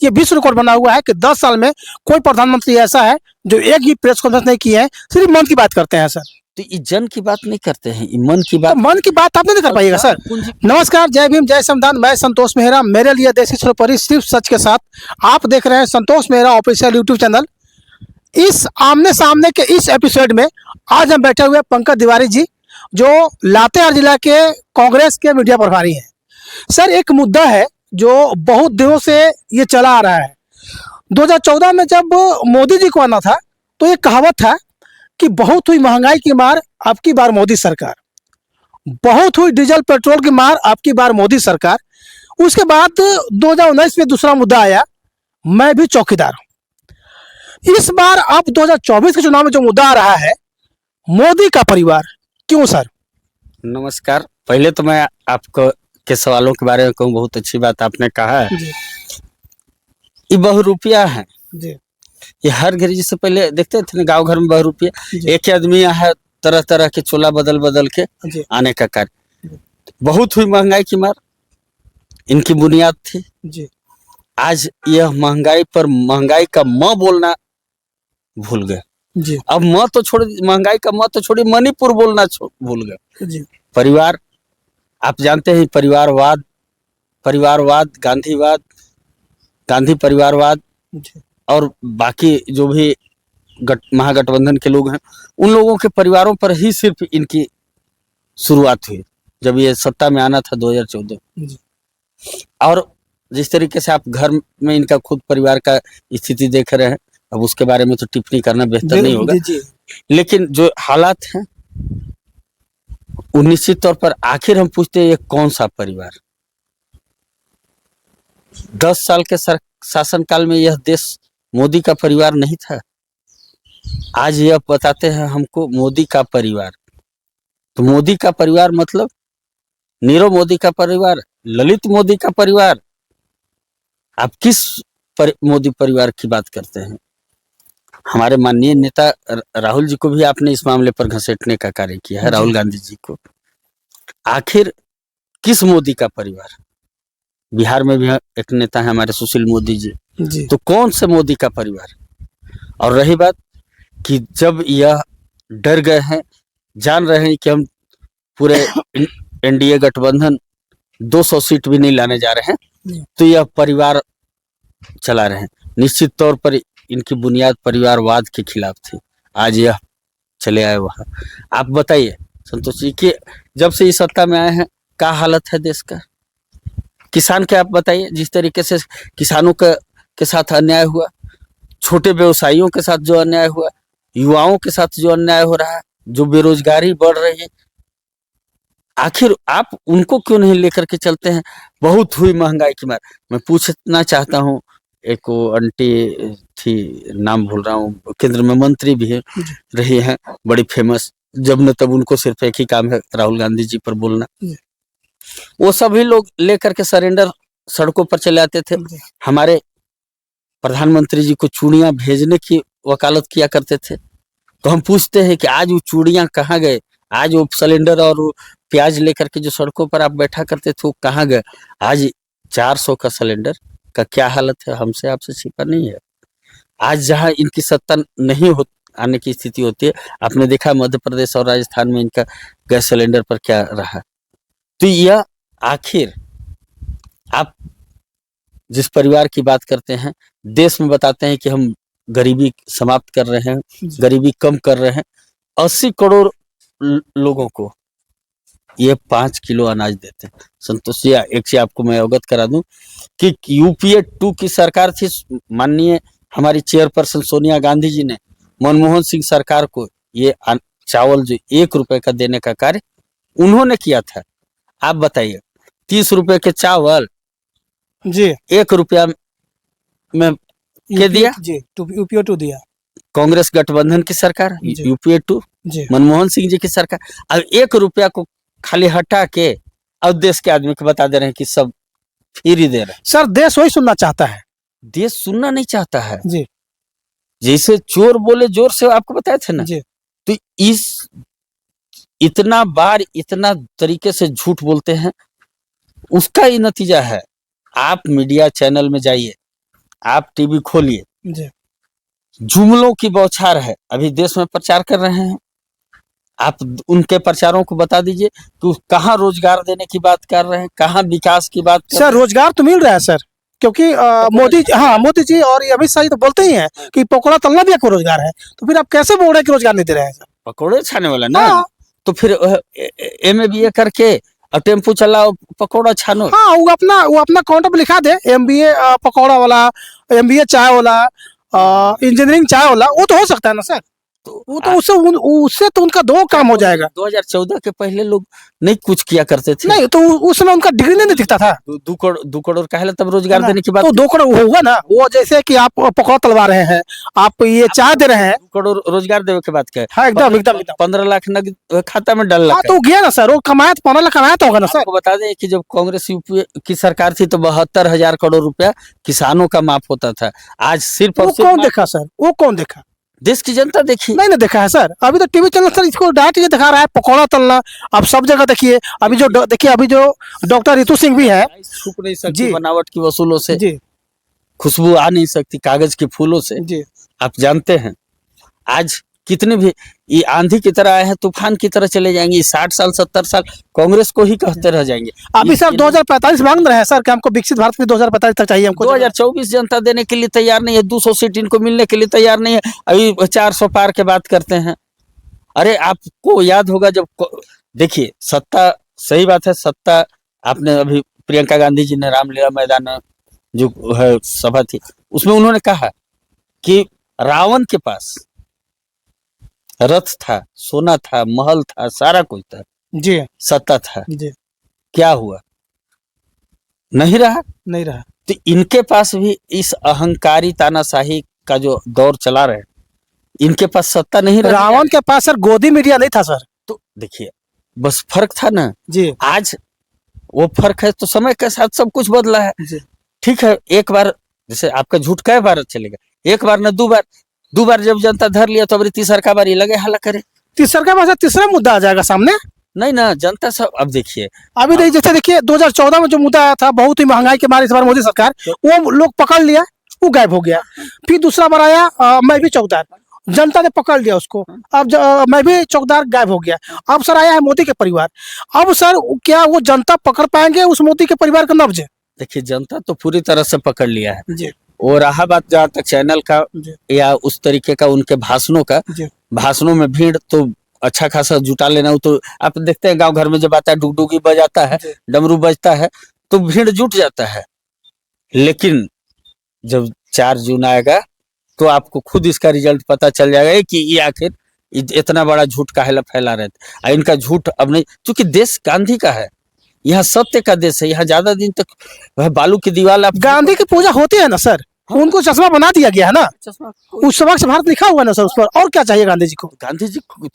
ये विश्व रिकॉर्ड बना हुआ है कि 10 साल में कोई प्रधानमंत्री ऐसा है जो एक भी प्रेस कॉन्फ्रेंस नहीं की है, सिर्फ मन की बात करते हैं सर। तो ये जन की बात नहीं करते हैं, ये मन की तो बात। मन की बात आप नहीं कर पाइएगा सर। नमस्कार, जय भीम, जय संविधान। मैं संतोष मेहरा, मेरे लिए देश की सर्वोपरि सिर्फ सच के साथ। आप देख रहे हैं संतोष मेहरा ऑफिशियल यूट्यूब चैनल। इस आमने सामने के इस एपिसोड में आज हम बैठे हुए हैं पंकज तिवारी जी, जो लातेहार जिला के कांग्रेस के मीडिया प्रभारी हैं। सर, एक मुद्दा है जो बहुत दिनों से ये चला आ रहा है। 2014 में जब मोदी जी को आना था तो ये कहावत था कि बहुत हुई महंगाई की मार, अब की बार मोदी सरकार। बहुत हुई डीजल पेट्रोल की मार, अब की बार मोदी सरकार। उसके बाद 2019 में दूसरा मुद्दा आया, मैं भी चौकीदार हूं। इस बार अब 2024 के चुनाव में जो मुद्दा आ रहा है, मोदी का परिवार। क्यों सर? नमस्कार, पहले तो मैं आपको के सवालों के बारे में कहूँ, बहुत अच्छी बात आपने कहा है। ये बहुरूपिया है जी। ये हर घर, जिससे पहले देखते थे ना गांव घर में बहुरूपिया, एक ही आदमी है तरह तरह के चोला बदल बदल के आने का कार्य। बहुत हुई महंगाई की मार, इनकी बुनियाद थी जी। आज यह महंगाई पर महंगाई का म बोलना भूल गए जी। अब म तो छोड़, महंगाई का म तो छोड़ी, मणिपुर बोलना भूल गए जी। परिवार, आप जानते हैं परिवारवाद, गांधीवाद, गांधी परिवारवाद और बाकी जो भी महागठबंधन के लोग हैं, उन लोगों के परिवारों पर ही सिर्फ इनकी शुरुआत हुई जब ये सत्ता में आना था 2014। और जिस तरीके से आप घर में इनका खुद परिवार का स्थिति देख रहे हैं, अब उसके बारे में तो टिप्पणी करना बेहतर नहीं होगा, लेकिन जो हालात हैं निश्चित तौर पर आखिर हम पूछते हैं ये कौन सा परिवार। 10 साल के शासनकाल में यह देश मोदी का परिवार नहीं था। आज यह बताते हैं हमको मोदी का परिवार। तो मोदी का परिवार मतलब नीरव मोदी का परिवार, ललित मोदी का परिवार। आप किस मोदी परिवार की बात करते हैं? हमारे माननीय नेता राहुल जी को भी आपने इस मामले पर घसीटने का कार्य किया है, राहुल गांधी जी को। आखिर किस मोदी का परिवार? बिहार में भी एक नेता है हमारे सुशील मोदी जी। तो कौन से मोदी का परिवार? और रही बात कि जब यह डर गए हैं, जान रहे हैं कि हम पूरे एनडीए गठबंधन 200 सीट भी नहीं लाने जा रहे हैं, तो यह परिवार चला रहे हैं। निश्चित तौर पर इनकी बुनियाद परिवारवाद के खिलाफ थी, आज यह चले आए वहां। आप बताइए संतोष जी कि जब से इस सत्ता में आए हैं क्या हालत है देश का? किसान के आप बताइए, जिस तरीके से किसानों के साथ अन्याय हुआ, छोटे व्यवसायियों के साथ जो अन्याय हुआ, युवाओं के साथ जो अन्याय हो रहा है, जो बेरोजगारी बढ़ रही है, आखिर आप उनको क्यों नहीं लेकर के चलते हैं? बहुत हुई महंगाई की मार। मैं पूछना चाहता हूँ, एक वो आंटी थी, नाम भूल रहा हूँ, केंद्र में मंत्री भी है, रही हैं, बड़ी फेमस, जब न तब उनको सिर्फ एक ही काम है राहुल गांधी जी पर बोलना। वो सभी लोग लेकर के सरेंडर सड़कों पर चले आते थे। हमारे प्रधानमंत्री जी को चूड़ियां भेजने की वकालत किया करते थे। तो हम पूछते हैं कि आज वो चूड़ियां कहाँ गए? आज वो सिलेंडर और वो प्याज लेकर के जो सड़कों पर आप बैठा करते थे वो कहाँ गए? आज 400 का सिलेंडर का क्या हालत है, हमसे आपसे छिपा नहीं है। आज जहां इनकी सत्ता नहीं हो आने की स्थिति होती है, आपने देखा मध्य प्रदेश और राजस्थान में इनका गैस सिलेंडर पर क्या रहा। तो यह आखिर आप जिस परिवार की बात करते हैं, देश में बताते हैं कि हम गरीबी समाप्त कर रहे हैं, गरीबी कम कर रहे हैं, 80 करोड़ लोगों को ये 5 किलो अनाज देते हैं। संतोष जी, एक चीज आपको मैं अवगत करा दूं कि यूपीए 2 की सरकार थी, माननीय हमारी चेयरपर्सन सोनिया गांधी जी ने मनमोहन सिंह सरकार को ये चावल जो 1 रुपए का देने का कार्य उन्होंने किया था। आप बताइए, 30 रुपए के चावल जी 1 रुपया में के दिया जी, यूपीए 2 दिया कांग्रेस गठबंधन की सरकार, यूपीए 2 मनमोहन सिंह जी की सरकार। अब 1 रुपया को खाली हटा के अब देश के आदमी को बता दे रहे हैं कि सब फ्री दे रहे हैं। सर, देश वही सुनना चाहता है, देश सुनना नहीं चाहता है जी। जैसे चोर बोले जोर से, आपको बताए थे ना जी। तो इतना बार इतना तरीके से झूठ बोलते हैं, उसका ही नतीजा है। आप मीडिया चैनल में जाइए, आप टीवी खोलिए, जी जुमलों की बौछार है। अभी देश में प्रचार कर रहे हैं, आप उनके प्रचारों को बता दीजिए कि कहाँ रोजगार देने की बात कर रहे हैं, कहाँ विकास की बात कर सर, रहे हैं। रोजगार तो मिल रहा है सर, क्योंकि मोदी हाँ, मोदी जी और ये अमित शाह जी तो बोलते ही हैं कि पकौड़ा तलना भी एक रोजगार है। तो फिर आप कैसे बोल रहे हैं कि रोजगार नहीं दे रहे हैं सर? पकौड़े छाने वाला ना, हाँ तो फिर MA BA करके और टेम्पू चलाओ, पकौड़ा छानो। हाँ, वो अपना काउंटर पे लिखा दे, MBA पकौड़ा वाला, MBA चाय वाला, इंजीनियरिंग चाय वाला, वो तो हो सकता है ना सर? वो तो उससे तो उनका दो काम हो जाएगा। 2014 के पहले लोग नहीं कुछ किया करते थे। नहीं तो उस समय उनका डिग्री नहीं दिखता था 2 करोड़ काहे तब रोजगार ना, देने की बात। तो 2 करोड़ होगा ना। वो जैसे कि आप पकौड़ा तलवा रहे हैं, आप ये चाय दे रहे हैं। 2 करोड़ रोजगार देने की बात क्या है? हाँ, एकदम एकदम एकदम। 15 लाख नगद खाता में डाल हाँ, रखा तो है। गया ना सर, वो कमाया तो 15 लाख कमाया तो होगा ना सर। आपको बता दें कि जब कांग्रेस यूपीए की सरकार थी तो 72,000 करोड़ रुपया किसानों का माफ होता था। आज सिर्फ वो और सिर्फ कौन देखा सर? वो कौन देखा? देश की जनता देखी। नहीं नहीं देखा है सर। अभी तो टीवी चैनल सर इसको डायरेक्ट ये दिखा रहा है पकौड़ा तलना। अब सब जगह देखिए, अभी जो डॉक्टर रितु सिंह भी है। छुप नहीं सकती जी बनावट की वसूलों से, जी खुशबू आ नहीं सकती कागज के फूलों से। जी। आप जानते हैं आज कितने भी ये आंधी की तरह आए हैं, तूफान की तरह चले जाएंगे। 60 साल 70 साल कांग्रेस को ही कहते रह जाएंगे। अभी सर 2045 मांग रहे हैं सर कि हमको विकसित भारत में 2045 तक चाहिए हमको। 2024 जनता देने के लिए तैयार नहीं है, 200 सीट इनको मिलने के लिए तैयार नहीं है, अभी 400 पार के बात करते हैं। अरे आपको याद होगा जब देखिए सत्ता, सही बात है, सत्ता आपने अभी प्रियंका गांधी जी ने रामलीला मैदान में जो है सभा थी, उसमें उन्होंने कहा कि रावण के पास रथ था, सोना था, महल था, सारा कुछ था, जी सत्ता था, जी। क्या हुआ? नहीं रहा। नहीं रहा। तो इनके पास भी इस अहंकारी तानाशाही का जो दौर चला रहे हैं, इनके पास सत्ता नहीं रही। रावण के पास सर गोदी मीडिया नहीं था सर। तो देखिए बस फर्क था ना जी आज वो फर्क है, तो समय के साथ सब कुछ बदला है। जी। ठीक है, एक बार जैसे आपका झूठ कई बार चलेगा, एक बार ना 2 बार जब जनता धर लिया तो अब तीसरा का बार ये लगे हल्ला करे। तीसरा का पास तीसरा मुद्दा आ जाएगा सामने। नहीं ना, जनता सब अब देखिए अभी नहीं, जैसे देखिए 2014 में जो मुद्दा आया था, बहुत ही महंगाई के मारे इस बार मोदी सरकार, वो लोग पकड़ लिया, वो गायब हो गया। फिर दूसरा बार आया मैं भी चौकीदार, जनता ने पकड़ लिया उसको। अब मैं भी चौकीदार गायब हो गया। अब सर आया है मोदी के परिवार। अब सर क्या वो जनता पकड़ पाएंगे उस मोदी के परिवार का नब्ज? देखिए जनता तो पूरी तरह से पकड़ लिया है। जी और रहा बात जहाँ तक चैनल का जी या उस तरीके का उनके भाषणों का, जी। भाषणों में भीड़ तो अच्छा खासा जुटा लेना। वो तो आप देखते हैं गांव घर में जब आता है डुगडुगी बजाता है, जी। डमरू बजता है, तो भीड़ जुट जाता है। लेकिन जब 4 जून आएगा तो आपको खुद इसका रिजल्ट पता चल जाएगा कि ये आखिर इतना बड़ा झूठ काहे फैला रहे थे। इनका झूठ अब नहीं, क्योंकि देश गांधी का है, यहाँ सत्य का देश है, यहाँ ज्यादा दिन तक बालू की दीवार आप गांधी की पूजा होती है ना सर, उनको चश्मा बना दिया गया है ना, उस स्वच्छ भारत लिखा हुआ है ना सर उस पर। और क्या चाहिए गांधी जी को?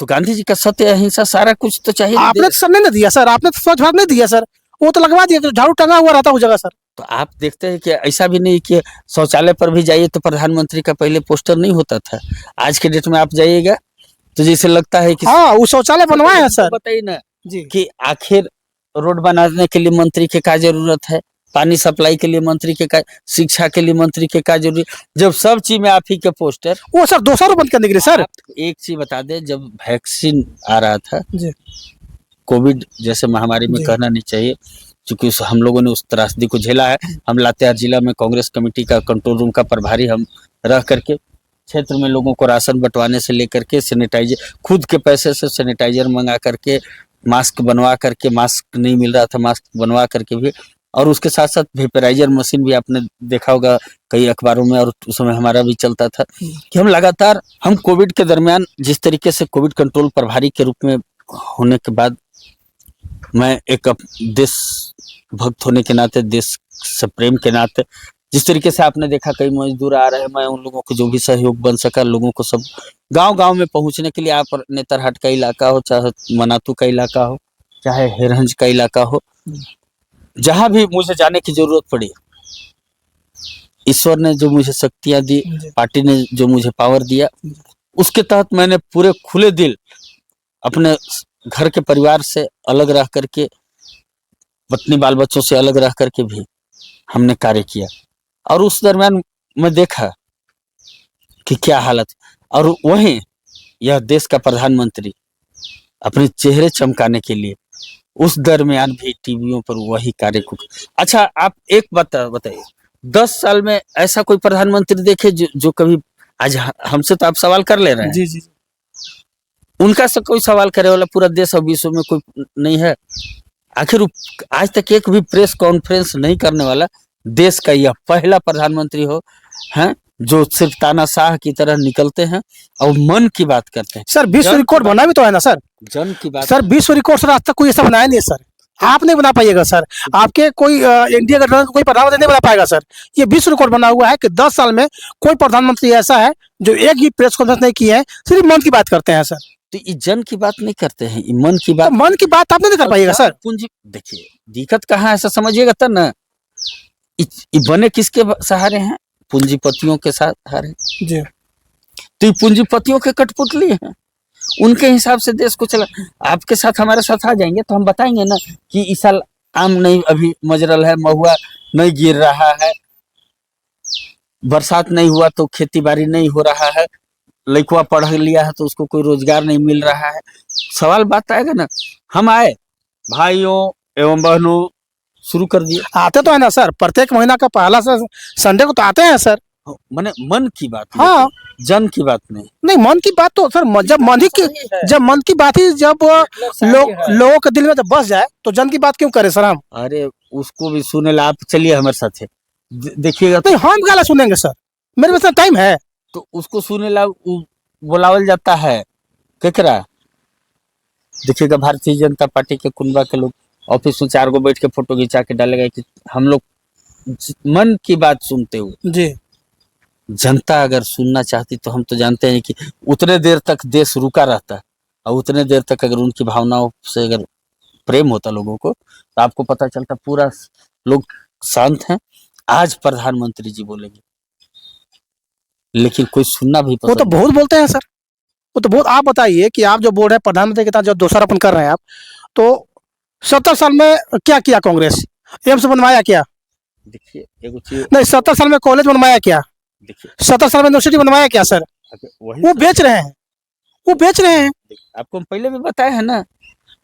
गांधी जी का सत्य अहिंसा सारा कुछ तो चाहिए। आपने तो सर नहीं दिया सर, आपने तो स्वच्छ भारत नहीं दिया सर, वो तो लगवा दिया, झाड़ू टंगा हुआ रहता उस जगह सर। तो आप देखते हैं कि ऐसा भी नहीं कि शौचालय पर भी जाइए तो प्रधानमंत्री का पहले पोस्टर नहीं होता था। आज के डेट में आप जाइएगा तो जैसे लगता है कि हाँ, वो शौचालय बनवाए हैं सर। बताइए ना जी कि आखिर रोड बनाने के लिए मंत्री के क्या जरूरत है, पानी सप्लाई के लिए मंत्री के क्या, शिक्षा के लिए मंत्री के क्या जरूरी, जब सब चीज में आप ही के पोस्टर। वो सर 200 बंद करने के लिए सर। एक चीज बता दे, जब वैक्सीन आ रहा था जी कोविड जैसे महामारी में, जी। कहना नहीं चाहिए क्योंकि हम लोगों ने उस त्रासदी को झेला है। हम लातेहार जिला में कांग्रेस कमेटी का कंट्रोल रूम का प्रभारी हम रह करके क्षेत्र में लोगों को राशन बंटवाने से लेकर के सैनिटाइजर, खुद के पैसे से सैनिटाइजर मंगा करके, मास्क बनवा करके, मास्क नहीं मिल रहा था मास्क बनवा करके भी, और उसके साथ साथ वेपराइजर मशीन भी आपने देखा होगा कई अखबारों में, और उस समय हमारा भी चलता था कि हम लगातार, हम कोविड के दरमियान जिस तरीके से कोविड कंट्रोल प्रभारी के रूप में होने के बाद, मैं एक देश भक्त होने के नाते, देश से प्रेम के नाते, जिस तरीके से आपने देखा कई मजदूर आ रहे हैं, मैं उन लोगों को जो भी सहयोग बन सका, लोगों को सब गांव-गांव में पहुंचने के लिए, आप नेतरहाट का इलाका हो, चाहे मनातू का इलाका हो, चाहे हिरहंज का इलाका हो, जहां भी मुझे जाने की जरूरत पड़ी, ईश्वर ने जो मुझे शक्तियां दी, पार्टी ने जो मुझे पावर दिया, उसके तहत मैंने पूरे खुले दिल अपने घर के परिवार से अलग रह करके, पत्नी बाल बच्चों से अलग रह करके भी हमने कार्य किया। और उस दरमियान में देखा कि क्या हालत, और वहीं यह देश का प्रधानमंत्री अपने चेहरे चमकाने के लिए उस दरमियान भी टीवियों पर वही कार्य को। अच्छा, आप एक बात बताइए, 10 साल में ऐसा कोई प्रधानमंत्री देखे जो कभी, आज हमसे तो आप सवाल कर ले रहे हैं, जी जी। उनका से कोई सवाल करे वाला पूरा देश और विश्व में कोई नहीं है। आखिर आज तक एक भी प्रेस कॉन्फ्रेंस नहीं करने वाला देश का यह पहला प्रधानमंत्री हो, हैं, जो सिर्फ तानाशाह की तरह निकलते हैं और मन की बात करते हैं। सर विश्व रिकॉर्ड बना भी तो है ना सर, जन की बात। सर विश्व रिकॉर्ड सर आज तक कोई ऐसा बनाया नहीं है सर, आप नहीं बना पाइएगा सर, आपके कोई इंडिया गठबंधन का कोई प्रधानमंत्री नहीं बना पाएगा सर। ये विश्व रिकॉर्ड बना हुआ है कि 10 साल में कोई प्रधानमंत्री ऐसा है जो एक भी प्रेस कॉन्फ्रेंस नहीं की है, सिर्फ मन की बात करते हैं सर। तो ये जन की बात नहीं करते हैं, ये मन की तो बात। मन की बात आप नहीं कर पाइएगा सर। पूंजी देखिए, दिक्कत कहाँ है ऐसा समझिएगा तब ना। ये बने किसके सहारे हैं? पूंजीपतियों के सहारे। जी। तो ये पूंजीपतियों के कठपुतली हैं, उनके हिसाब से देश को चला। आपके साथ हमारे साथ आ जाएंगे तो हम बताएंगे ना कि इस साल आम नहीं अभी मजरल है, महुआ नहीं गिर रहा है, बरसात नहीं हुआ तो खेती बाड़ी नहीं हो रहा है, लड़का पढ़ लिया है तो उसको कोई रोजगार नहीं मिल रहा है। सवाल बात आएगा ना। हम आए भाइयों एवं बहनों, शुरू कर दिए। आते तो है ना सर, प्रत्येक महीना का पहला संडे को तो आते हैं सर। मैंने मन की बात, हाँ, जन की बात नहीं। नहीं मन की बात तो सर जब मन ही की, जब मन की बात ही जब लोगों के दिल में जब बस जाए तो जन की बात क्यों करे सर हम? अरे उसको भी सुने ला, आप चलिए हमारे साथ देखिएगा। नहीं हम क्या सुनेंगे सर, मेरे पास टाइम है। तो उसको सुने ला बुलावल जाता है केकरा। देखिएगा, भारतीय जनता पार्टी के कुनबा के लोग ऑफिस में 4 गो बैठ के फोटो खिंचा के डालेगा कि हम लोग मन की बात सुनते हुए। जी। जनता अगर सुनना चाहती तो हम तो जानते हैं कि उतने देर तक देश रुका रहता है, और उतने देर तक अगर उनकी भावनाओं से अगर प्रेम होता लोगों को तो आपको पता चलता पूरा लोग शांत हैं। आज प्रधानमंत्री जी बोलेंगे, लेकिन कोई सुनना भी वो तो बहुत बोलते हैं सर, वो तो बहुत। आप बताइए कि आप जो बोल रहे हैं प्रधानमंत्री के साथ जो दोषारोपण कर रहे हैं आप, तो 70 साल में क्या किया कांग्रेस? एम्स बनवाया क्या? देखिए एगो चीज, नहीं 70 साल में कॉलेज बनवाया क्या? देखिए 70 साल में यूनिवर्सिटी बनवाया क्या सर? वो बेच रहे हैं, वो बेच रहे हैं। आपको हम पहले भी बताया है ना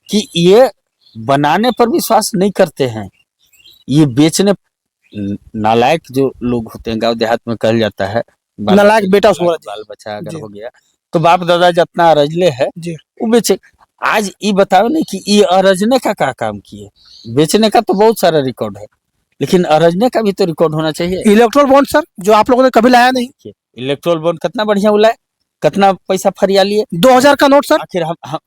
कि ये बनाने पर विश्वास नहीं करते हैं, ये बेचने। नालायक जो लोग होते हैं, गांव देहात में कहल जाता है नालायक बेटा उसको बाल बच्चा अगर हो गया तो बाप दादा जितना अरजले है जी, वो बेचे। आज ये बताओ नहीं कि ये अरजने का क्या काम किए। बेचने का तो बहुत सारा रिकॉर्ड है, लेकिन अरजने का भी तो रिकॉर्ड होना चाहिए। इलेक्ट्रोल बॉन्ड सर जो आप लोगों ने कभी लाया नहीं। इलेक्ट्रोल बॉन्ड कितना बढ़िया उलाए, कितना पैसा फरिया लिए। 2000 का नोट सर, आखिर हम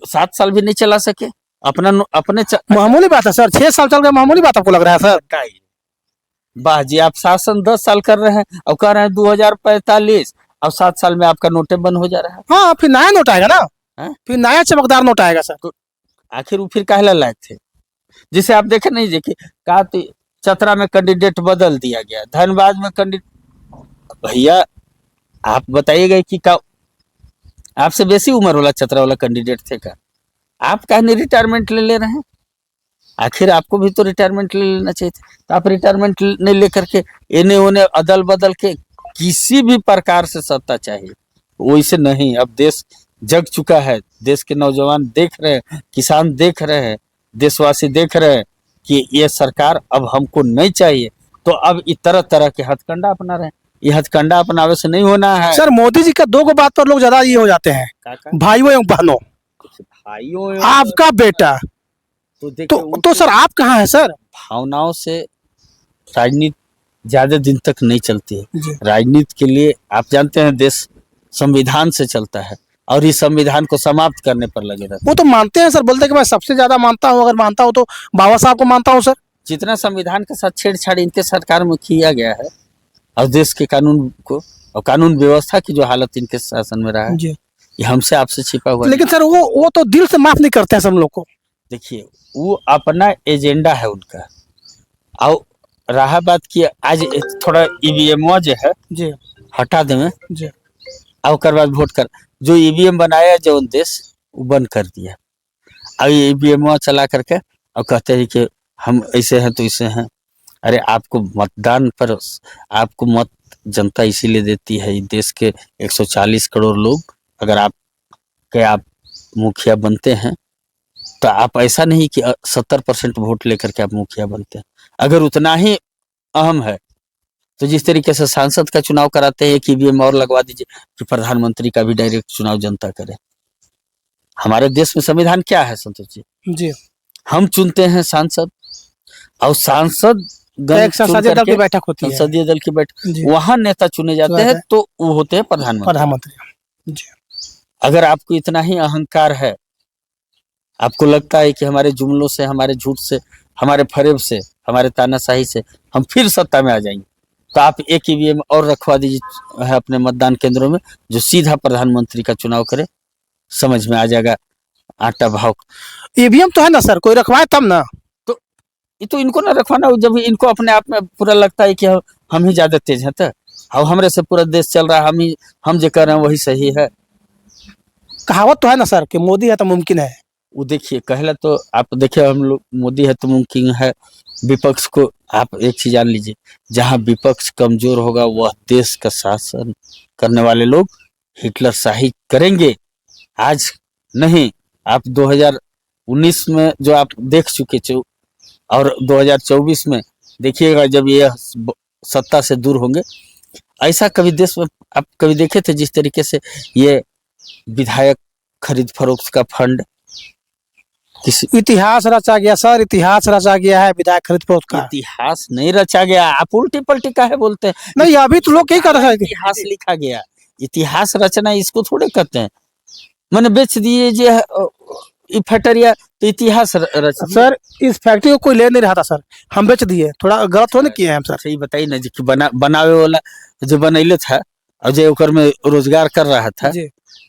7 साल भी नहीं चला सके अपने मामूली बात है सर। 6 साल चल गया, मामूली बात आपको लग रहा है सर? वाह जी, आप शासन 10 साल कर रहे हैं और कह रहे हैं 2045 और 7 साल में आपका नोटे बंद हो जा रहा है। हाँ, फिर नया नोट आएगा ना। है? फिर नया चमकदार नोट आएगा सर। तो आखिर वो फिर काहे लायक थे? जिसे आप देखे नहीं, देखिए कहा चतरा में कैंडिडेट बदल दिया गया, धनबाद में कैंडिडेट। भैया आप बताइएगा कि का आपसे बेसी उम्र वाला चतरा वाला कैंडिडेट थे का? आप काहे नहीं रिटायरमेंट ले रहे हैं? आखिर आपको भी तो रिटायरमेंट ले लेना चाहिए था। तो आप रिटायरमेंट नहीं लेकर के इन्हें उन्हें अदल बदल के किसी भी प्रकार से सत्ता चाहिए, वैसे नहीं। अब देश जग चुका है, देश के नौजवान देख रहे हैं, किसान देख रहे हैं, देशवासी देख रहे हैं कि ये सरकार अब हमको नहीं चाहिए। तो अब इस तरह तरह के हथकंडा अपना रहे हैं। ये हथकंडा अपनावे से नहीं होना है सर। मोदी जी का 2 बात पर लोग ज्यादा ये हो जाते हैं, भाइयों एवं बहनों। भाइयों आपका बेटा तो सर आप कहाँ हैं सर? भावनाओं से राजनीति ज्यादा दिन तक नहीं चलती है। राजनीति के लिए आप जानते हैं देश संविधान से चलता है, और इस संविधान को समाप्त करने पर लगे रहते। वो तो मानते हैं सर, बोलते हैं कि मैं सबसे ज्यादा मानता हूँ, अगर मानता हूँ तो बाबा साहब को मानता हूँ सर। जितना संविधान के साथ छेड़छाड़ इनके सरकार में किया गया है, और देश के कानून को और कानून व्यवस्था की जो हालत इनके शासन में रहा है, ये हमसे आपसे छिपा हुआ। लेकिन सर वो तो दिल से माफ नहीं करते हैं सब लोग को। देखिए वो अपना एजेंडा है उनका। और रहा बात की आज थोड़ा ईवीएम जो है जी हटा देवे जी, और बाद वोट कर, जो ईवीएम बनाया जो देश वो बंद कर दिया। अब ईवीएम चला करके और कहते हैं कि हम ऐसे हैं तो ऐसे हैं। अरे आपको मतदान पर आपको मत जनता इसीलिए देती है, देश के 140 करोड़ लोग, अगर आप मुखिया बनते हैं तो आप ऐसा नहीं कि 70% वोट लेकर के आप मुखिया बनते हैं। अगर उतना ही अहम है तो जिस तरीके से सांसद का चुनाव कराते हैं, एक ईवीएम और लगवा दीजिए कि प्रधानमंत्री का भी डायरेक्ट चुनाव जनता करे। हमारे देश में संविधान क्या है संतोष जी? जी, हम चुनते हैं सांसद, और सांसद गण एक चुन संसदीय दल करके की बैठक होती है। संसदीय दल की बैठक, जी, वहां नेता चुने जाते हैं, तो वो होते हैं प्रधानमंत्री। प्रधानमंत्री। जी, अगर आपको इतना ही अहंकार है, आपको लगता है कि हमारे जुमलों से, हमारे झूठ से, हमारे फरेब से, हमारे तानाशाही से हम फिर सत्ता में आ जाएंगे, तो आप एक ईवीएम और रखवा दीजिए है अपने मतदान केंद्रों में, जो सीधा प्रधानमंत्री का चुनाव करे। समझ में आ जाएगा आटा भाव। ईवीएम तो है ना सर, कोई रखवाए तब ना। तो ये तो इनको ना रखवाना, जब इनको अपने आप में पूरा लगता है कि हम ही ज्यादा तेज हैं, तो और हमरे से पूरा देश चल रहा है, हम जो कर रहे हैं वही सही है। कहावत तो है ना सर कि मोदी है तो मुमकिन है। वो देखिए, कहला तो आप देखिए, हम लोग मोदी है तो मुमकिन है। विपक्ष को आप एक चीज जान लीजिए, जहां विपक्ष कमजोर होगा वह देश का शासन करने वाले लोग हिटलर शाही करेंगे। आज नहीं, आप 2019 में जो आप देख चुके और 2024 में देखिएगा, जब ये सत्ता से दूर होंगे। ऐसा कभी देश में आप कभी देखे थे जिस तरीके से ये विधायक खरीद फरोख्त का फंड किसी? इतिहास रचा गया सर, इतिहास रचा गया है विधायक खरीद फरोख्त का। इतिहास नहीं रचा गया, आप उल्टी पलटी काहे बोलते हैं? नहीं, अभी तो लोग यही कर रहे हैं। इतिहास लिखा गया, इतिहास रचना इसको थोड़े कहते हैं। मैंने बेच दिए जे फैक्ट्रिया, तो इतिहास रच सर इस फैक्ट्री को कोई ले नहीं रहा था सर, हम बेच दिए। थोड़ा गलत थोड़ा किए हैं हम सर। सही बताइए ना जी, कि बनावे वाला जो बनैले था और जो ओकर में रोजगार कर रहा था,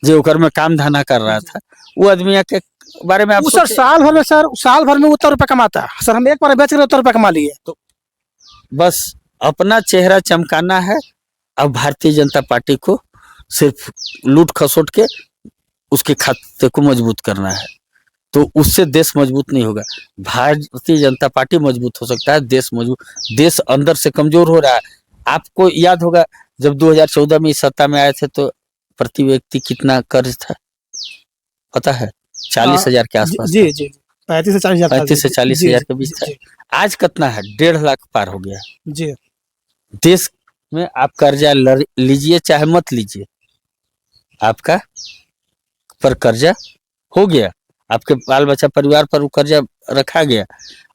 जो ओकर में काम धंधा कर रहा था, वो आदमी के बारे में आप सर साल भर में उत्तर रुपए कमाता है सर। हम एक बार बेच कर उत्तर रुपए कमा लिए। तो बस अपना चेहरा चमकाना है, अब भारतीय जनता पार्टी को सिर्फ लूट खसोट के उसके खाते को मजबूत करना है, तो उससे देश मजबूत नहीं होगा। भारतीय जनता पार्टी मजबूत हो सकता है, देश मजबूत, देश अंदर से कमजोर हो रहा है। आपको याद होगा जब 2014 में इस सत्ता में आए थे तो प्रति व्यक्ति कितना कर्ज था पता है? 40,000 के आसपास। जी जी, 35 से 40,000, 35 से 40,000 के बीच था। आज कितना है? 1.5 लाख पार हो गया जी। देश में। आप कर्जा लीजिए चाहे मत लीजिए, आपका पर कर्जा हो गया, आपके बाल बच्चा परिवार पर वो कर्जा रखा गया।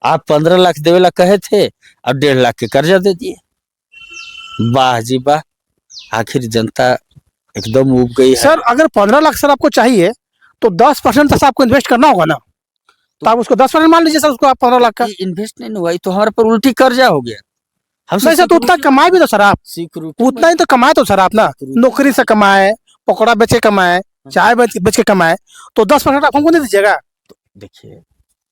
आप 15 लाख देवेला कहे थे और 1.5 लाख के कर्जा दे दिए। वाह जी वाह, आखिर जनता एकदम उब गई है। सर अगर 15 लाख सर आपको चाहिए तो 10% तो आपको इन्वेस्ट करना होगा ना, तो आप उसको 10% मान लीजिए सर, उसको आप 15 लाख का इन्वेस्ट नहीं हुआ, तो हमारे पर उल्टी कर्जा हो गया। हमसे सर, तो उतना कमाए भी तो सर आप, उतना ही तो कमाए तो सर आप ना, नौकरी से कमाए, पकौड़ा बेचे कमाए, चाय बेच के कमाए, तो 10% आप हमको नहीं दीजिएगा? देखिए,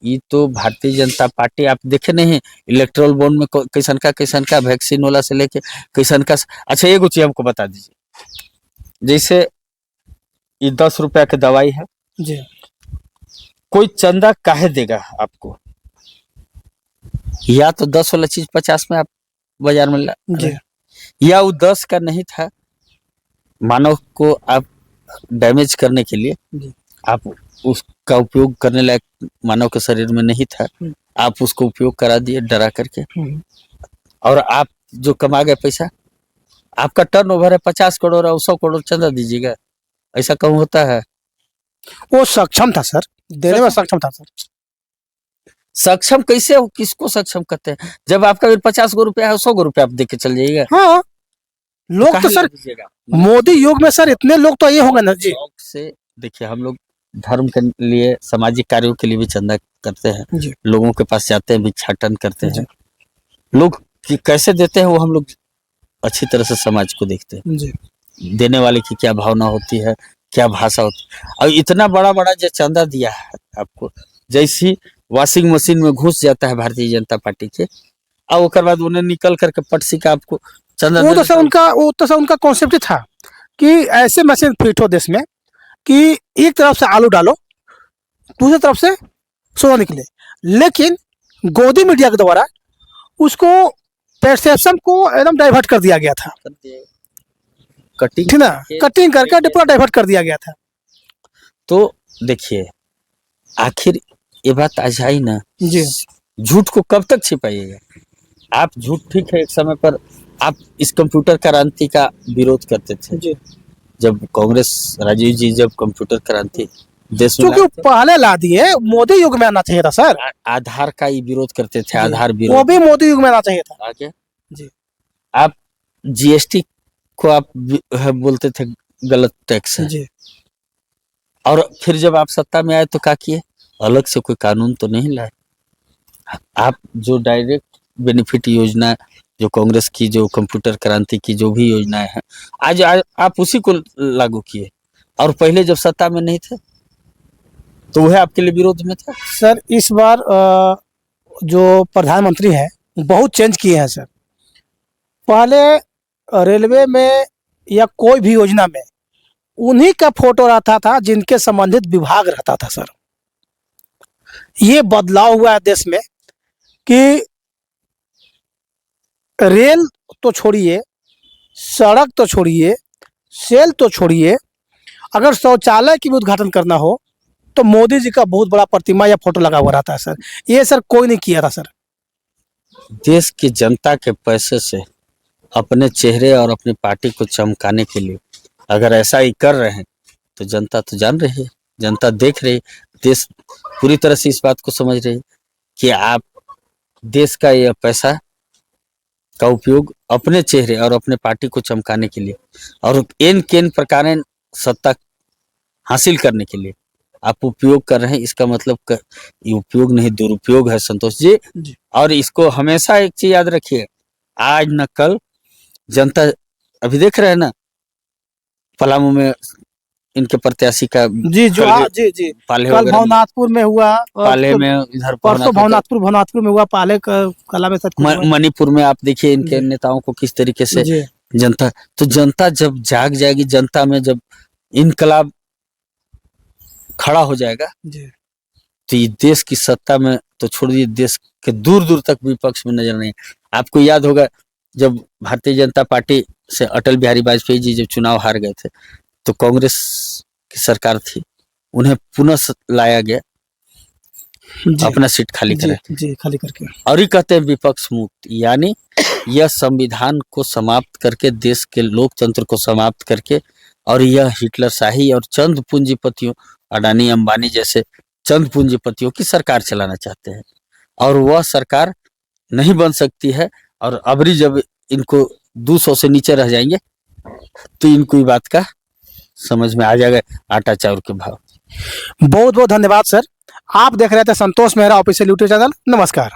ये तो भारतीय जनता पार्टी, आप देखे नहीं इलेक्ट्रल बॉन्ड में कैसन का वैक्सीन वाला से लेके कैसन का। अच्छा एक चीज हमको बता दीजिए, जैसे ये 10 रुपया की दवाई है जी, कोई चंदा काहे देगा आपको? या तो 10 वाला चीज 50 में आप बाजार में जी, या वो 10 का नहीं था, मानव को आप डैमेज करने के लिए आप उसका उपयोग करने लायक मानव के शरीर में नहीं था, आप उसको उपयोग करा दिए डरा करके, और आप जो कमा गए पैसा, आपका टर्नओवर है 50 करोड़ और 100 करोड़ चंदा दीजिएगा, ऐसा कम होता है? वो सक्षम था सर, देने में सक्षम था सर। सक्षम कैसे हो? किसको सक्षम कहते हैं? जब आपका 50 गो रुपया है, 100 गो रुपया आप दे के चल जाइएगा। हाँ, लोग तो सर मोदी युग में सर इतने लोग तो ये होंगे ना जी। से देखिए, हम लोग धर्म के लिए, सामाजिक कार्यों के लिए भी चंदा करते हैं, लोगों के पास जाते हैं, भिक्षाटन करते हैं। लोग कैसे देते हैं वो हम लोग अच्छी तरह से समाज को देखते हैं जी। देने वाले की क्या भावना होती है, क्या भाषा होती है। और इतना बड़ा बड़ा जो चंदा दिया है आपको, जैसी वॉशिंग मशीन में घुस जाता है भारतीय जनता पार्टी के, और उसके बाद उन्हें निकल करके पटसी का आपको चंदा। वो तो सर उनका कॉन्सेप्ट था कि ऐसे मशीन फिट हो देश में कि एक तरफ से आलू डालो, दूसरी तरफ से सोना निकले, लेकिन गोदी मीडिया के द्वारा उसको परसेप्शन को एकदम डाइवर्ट कर दिया गया था, कटिंग ठीक ना, कटिंग करके पूरा डाइवर्ट कर दिया गया था। तो देखिए, आखिर ये बात आज आई ना, जी झूठ को कब तक छिपाइएगा? आप झूठ, ठीक है, एक समय पर आप इस कंप्यूटर क्रांति का विरोध करते थे, जी, जब कांग्रेस, राजीव जी जब कंप्यूटर क्रांति देश में क्योंकि लाए थे, पहले ला दिए, मोदी युग में आना चाहिए था सर, आधार का ही विरोध करते थे, जी, आधार वो विरोध भी मोदी युग में आना चाहिए था। आगे जी आप जीएसटी को आप बोलते थे गलत टैक्स है, जी और फिर जब आप सत्ता में आए तो क्या किए? अलग से कोई कानून तो नहीं लाए। आप जो डायरेक्ट बेनिफिट योजना, जो कांग्रेस की, जो कंप्यूटर क्रांति की जो भी योजनाएं हैं, आज आप उसी को लागू किए, और पहले जब सत्ता में नहीं थे तो वह आपके लिए विरोध में था। सर, इस बार जो प्रधानमंत्री हैं बहुत चेंज किए हैं सर। पहले रेलवे में या कोई भी योजना में उन्हीं का फोटो रहता था जिनके संबंधित विभाग रहता था सर। ये बदलाव हुआ है देश में कि रेल तो छोड़िए, सड़क तो छोड़िए, सेल तो छोड़िए, अगर शौचालय की भी उद्घाटन करना हो तो मोदी जी का बहुत बड़ा प्रतिमा या फोटो लगा हुआ रहता है सर। ये सर कोई नहीं किया था सर। देश की जनता के पैसे से अपने चेहरे और अपनी पार्टी को चमकाने के लिए अगर ऐसा ही कर रहे हैं तो जनता तो जान रही है, जनता देख रही है, देश पूरी तरह से इस बात को समझ रही है कि आप देश का यह पैसा का उपयोग अपने चेहरे और अपने पार्टी को चमकाने के लिए और इन किन प्रकार सत्ता हासिल करने के लिए आप उपयोग कर रहे हैं। इसका मतलब ये उपयोग नहीं, दुरुपयोग है संतोष जी। और इसको हमेशा एक चीज याद रखिए, आज न कल जनता, अभी देख रहे हैं ना पलामू में इनके प्रत्याशी का जी जो जी कल भवनाथपुर में हुआ, पाले में, इधर परसों भवनाथपुर में हुआ, पाले कला में मणिपुर में। आप देखिए इनके नेताओं को किस तरीके से जनता, तो जनता जब जाग जाएगी, जनता में जब इनकलाब खड़ा हो जाएगा तो ये देश की सत्ता में तो छोड़ दिए, देश के दूर दूर तक विपक्ष में नजर नहीं। आपको याद होगा जब भारतीय जनता पार्टी से अटल बिहारी वाजपेयी जी जब चुनाव हार गए थे तो कांग्रेस की सरकार थी, उन्हें पुनः लाया गया अपना सीट खाली करके, और ये कहते हैं विपक्ष मुक्त, यानी यह संविधान को समाप्त करके, देश के लोकतंत्र को समाप्त करके, और यह हिटलरशाही और चंद पूंजीपतियों, अडानी अंबानी जैसे चंद पूंजीपतियों की सरकार चलाना चाहते हैं, और वह सरकार नहीं बन सकती है। और अबरी जब इनको 200 से नीचे रह जाएंगे तो इनको ये बात का समझ में आ जाएगा, आटा चाउर के भाव। बहुत बहुत धन्यवाद सर। आप देख रहे थे संतोष मेहरा ऑफिशियल यूट्यूब चैनल। नमस्कार।